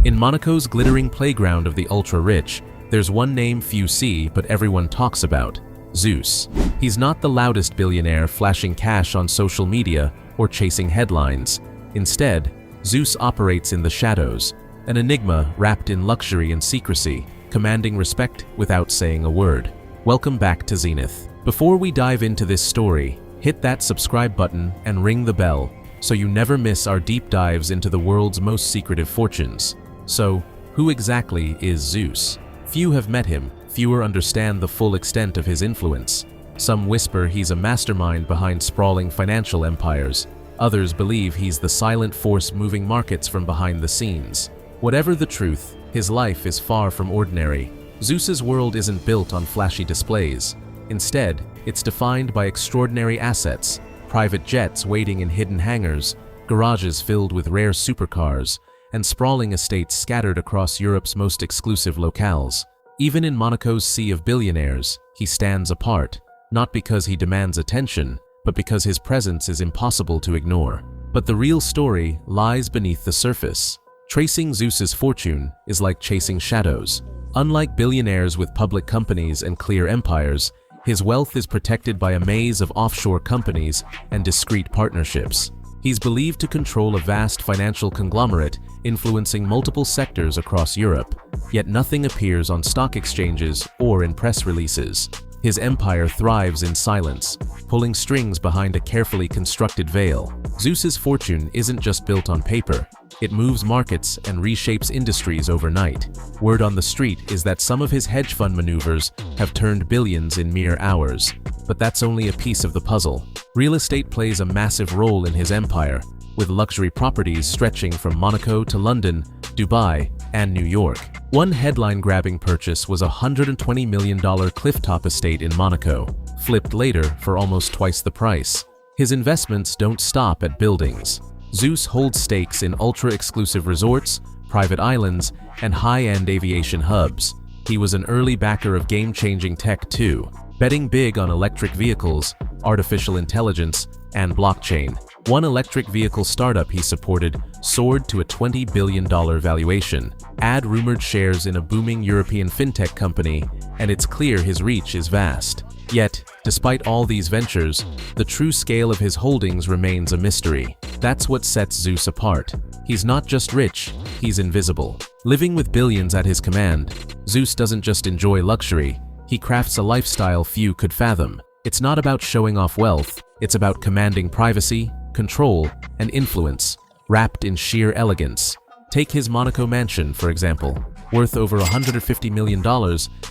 In Monaco's glittering playground of the ultra-rich, there's one name few see but everyone talks about: Zeus. He's not the loudest billionaire flashing cash on social media or chasing headlines. Instead, Zeus operates in the shadows, an enigma wrapped in luxury and secrecy, commanding respect without saying a word. Welcome back to Zenith. Before we dive into this story, hit that subscribe button and ring the bell so you never miss our deep dives into the world's most secretive fortunes. So, who exactly is Zeus? Few have met him, fewer understand the full extent of his influence. Some whisper he's a mastermind behind sprawling financial empires. Others believe he's the silent force moving markets from behind the scenes. Whatever the truth, his life is far from ordinary. Zeus's world isn't built on flashy displays. Instead, it's defined by extraordinary assets, private jets waiting in hidden hangars, garages filled with rare supercars, and sprawling estates scattered across Europe's most exclusive locales. Even in Monaco's sea of billionaires, he stands apart, not because he demands attention, but because his presence is impossible to ignore. But the real story lies beneath the surface. Tracing Zeus's fortune is like chasing shadows. Unlike billionaires with public companies and clear empires, his wealth is protected by a maze of offshore companies and discreet partnerships. He's believed to control a vast financial conglomerate influencing multiple sectors across Europe, yet nothing appears on stock exchanges or in press releases. His empire thrives in silence, pulling strings behind a carefully constructed veil. Zeus's fortune isn't just built on paper. It moves markets and reshapes industries overnight. Word on the street is that some of his hedge fund maneuvers have turned billions in mere hours. But that's only a piece of the puzzle. Real estate plays a massive role in his empire, with luxury properties stretching from Monaco to London, Dubai, and New York. One headline-grabbing purchase was a $120 million clifftop estate in Monaco, flipped later for almost twice the price. His investments don't stop at buildings. Zeus holds stakes in ultra-exclusive resorts, private islands, and high-end aviation hubs. He was an early backer of game-changing tech too, betting big on electric vehicles, artificial intelligence, and blockchain. One electric vehicle startup he supported soared to a $20 billion valuation. Add rumored shares in a booming European fintech company, and it's clear his reach is vast. Yet, despite all these ventures, the true scale of his holdings remains a mystery. That's what sets Zeus apart. He's not just rich, he's invisible. Living with billions at his command, Zeus doesn't just enjoy luxury, he crafts a lifestyle few could fathom. It's not about showing off wealth, it's about commanding privacy, control, and influence, wrapped in sheer elegance. Take his Monaco mansion, for example. Worth over $150 million,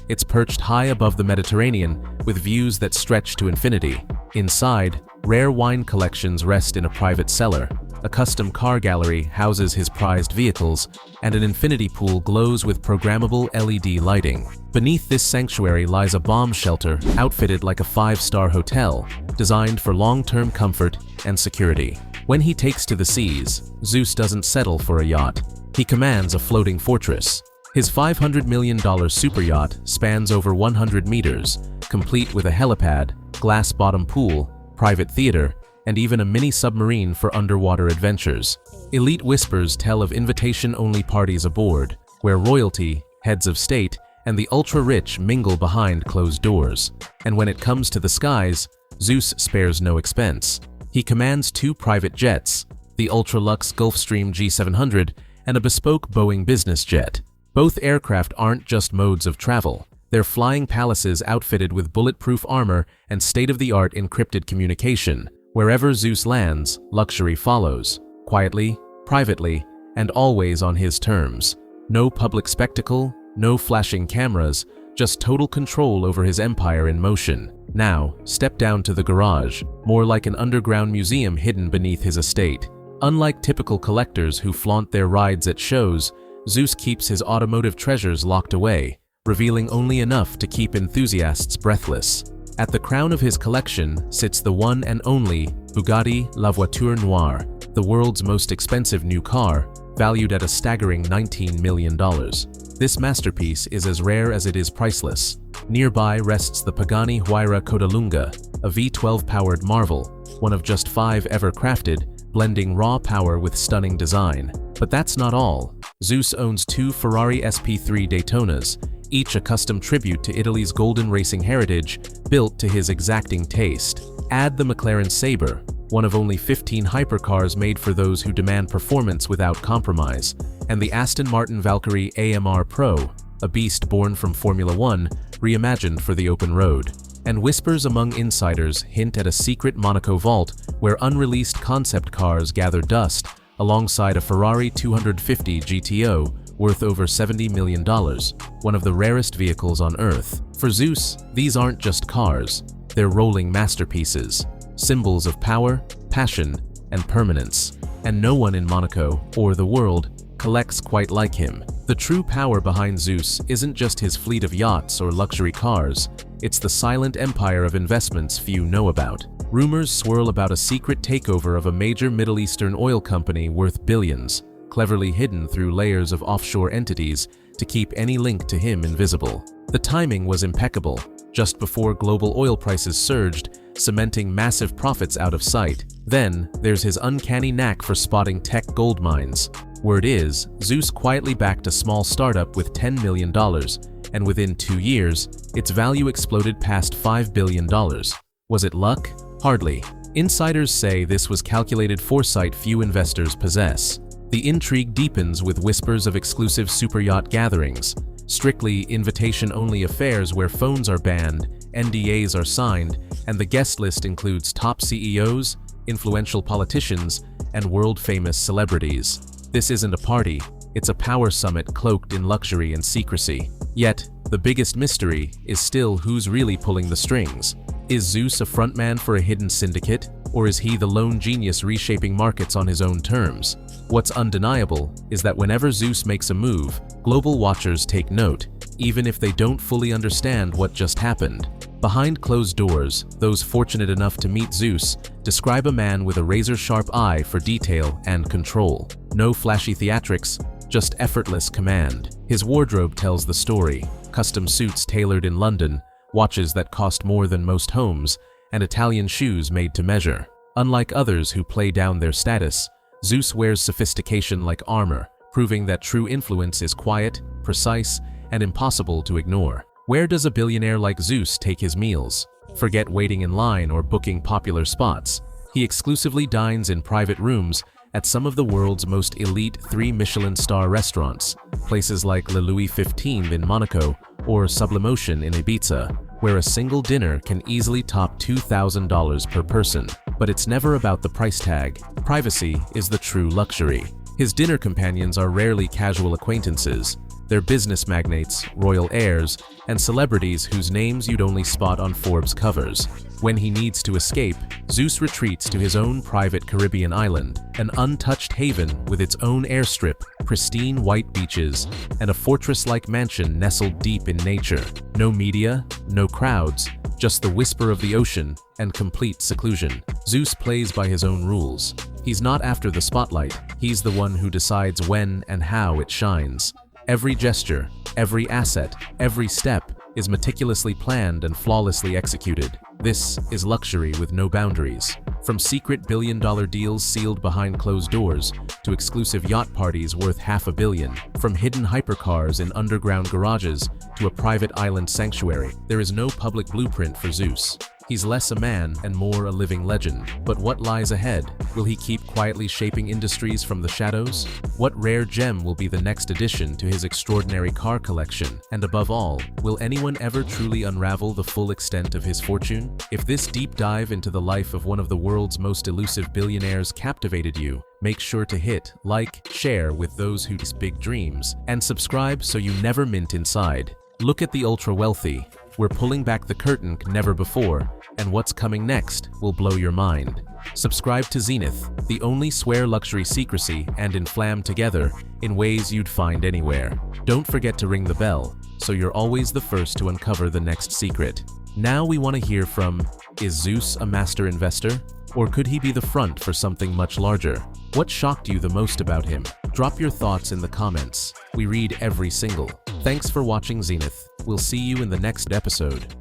it's perched high above the Mediterranean with views that stretch to infinity. Inside, rare wine collections rest in a private cellar. A custom car gallery houses his prized vehicles, and an infinity pool glows with programmable LED lighting. Beneath this sanctuary lies a bomb shelter outfitted like a five-star hotel, designed for long-term comfort and security. When he takes to the seas, Zeus doesn't settle for a yacht. He commands a floating fortress. His $500 million superyacht spans over 100 meters, complete with a helipad, glass-bottom pool, private theater, and even a mini-submarine for underwater adventures. Elite whispers tell of invitation-only parties aboard, where royalty, heads of state, and the ultra-rich mingle behind closed doors. And when it comes to the skies, Zeus spares no expense. He commands two private jets, the ultra-luxe Gulfstream G700 and a bespoke Boeing business jet. Both aircraft aren't just modes of travel. They're flying palaces outfitted with bulletproof armor and state-of-the-art encrypted communication. Wherever Zeus lands, luxury follows, quietly, privately, and always on his terms. No public spectacle, no flashing cameras, just total control over his empire in motion. Now, step down to the garage, more like an underground museum hidden beneath his estate. Unlike typical collectors who flaunt their rides at shows, Zeus keeps his automotive treasures locked away, revealing only enough to keep enthusiasts breathless. At the crown of his collection sits the one and only Bugatti La Voiture Noire, the world's most expensive new car, valued at a staggering $19 million. This masterpiece is as rare as it is priceless. Nearby rests the Pagani Huayra Codalunga, a V12-powered marvel, one of just 5 ever crafted, blending raw power with stunning design. But that's not all. Zeus owns 2 Ferrari SP3 Daytonas, each a custom tribute to Italy's golden racing heritage, built to his exacting taste. Add the McLaren Sabre, one of only 15 hypercars made for those who demand performance without compromise, and the Aston Martin Valkyrie AMR Pro, a beast born from Formula One, reimagined for the open road. And whispers among insiders hint at a secret Monaco vault where unreleased concept cars gather dust, alongside a Ferrari 250 GTO worth over $70 million, one of the rarest vehicles on Earth. For Zeus, these aren't just cars, they're rolling masterpieces, symbols of power, passion, and permanence. And no one in Monaco, or the world, collects quite like him. The true power behind Zeus isn't just his fleet of yachts or luxury cars, it's the silent empire of investments few know about. Rumors swirl about a secret takeover of a major Middle Eastern oil company worth billions, cleverly hidden through layers of offshore entities to keep any link to him invisible. The timing was impeccable, just before global oil prices surged, cementing massive profits out of sight. Then, there's his uncanny knack for spotting tech gold mines. Word is, Zeus quietly backed a small startup with $10 million, and within 2 years, its value exploded past $5 billion. Was it luck? Hardly. Insiders say this was calculated foresight few investors possess. The intrigue deepens with whispers of exclusive superyacht gatherings, strictly invitation-only affairs where phones are banned, NDAs are signed, and the guest list includes top CEOs, influential politicians, and world-famous celebrities. This isn't a party, it's a power summit cloaked in luxury and secrecy. Yet, the biggest mystery is still who's really pulling the strings. Is Zeus a frontman for a hidden syndicate, or is he the lone genius reshaping markets on his own terms? What's undeniable is that whenever Zeus makes a move, global watchers take note, even if they don't fully understand what just happened. Behind closed doors, those fortunate enough to meet Zeus describe a man with a razor-sharp eye for detail and control. No flashy theatrics, just effortless command. His wardrobe tells the story: custom suits tailored in London, watches that cost more than most homes, and Italian shoes made to measure. Unlike others who play down their status, Zeus wears sophistication like armor, proving that true influence is quiet, precise, and impossible to ignore. Where does a billionaire like Zeus take his meals? Forget waiting in line or booking popular spots. He exclusively dines in private rooms at some of the world's most elite 3 Michelin star restaurants, places like Le Louis XV in Monaco or Sublimotion in Ibiza, where a single dinner can easily top $2,000 per person. But it's never about the price tag. Privacy is the true luxury. His dinner companions are rarely casual acquaintances. They're business magnates, royal heirs, and celebrities whose names you'd only spot on Forbes covers. When he needs to escape, Zeus retreats to his own private Caribbean island, an untouched haven with its own airstrip, pristine white beaches, and a fortress-like mansion nestled deep in nature. No media, no crowds, just the whisper of the ocean and complete seclusion. Zeus plays by his own rules. He's not after the spotlight, he's the one who decides when and how it shines. Every gesture, every asset, every step is meticulously planned and flawlessly executed. This is luxury with no boundaries. From secret billion-dollar deals sealed behind closed doors to exclusive yacht parties worth $500 million, from hidden hypercars in underground garages to a private island sanctuary, there is no public blueprint for Zeus. He's less a man and more a living legend. But what lies ahead? Will he keep quietly shaping industries from the shadows? What rare gem will be the next addition to his extraordinary car collection? And above all, will anyone ever truly unravel the full extent of his fortune? If this deep dive into the life of one of the world's most elusive billionaires captivated you, make sure to hit like, share with those who chase big dreams, and subscribe so you never mint inside. Look at the ultra-wealthy. We're pulling back the curtain never before, and what's coming next will blow your mind. Subscribe to Zenith, the only swear luxury secrecy and inflam together in ways you'd find anywhere. Don't forget to ring the bell, so you're always the first to uncover the next secret. Now we want to hear from, is Zeus a master investor? Or could he be the front for something much larger? What shocked you the most about him? Drop your thoughts in the comments. We read every single. Thanks for watching Zenith. We'll see you in the next episode.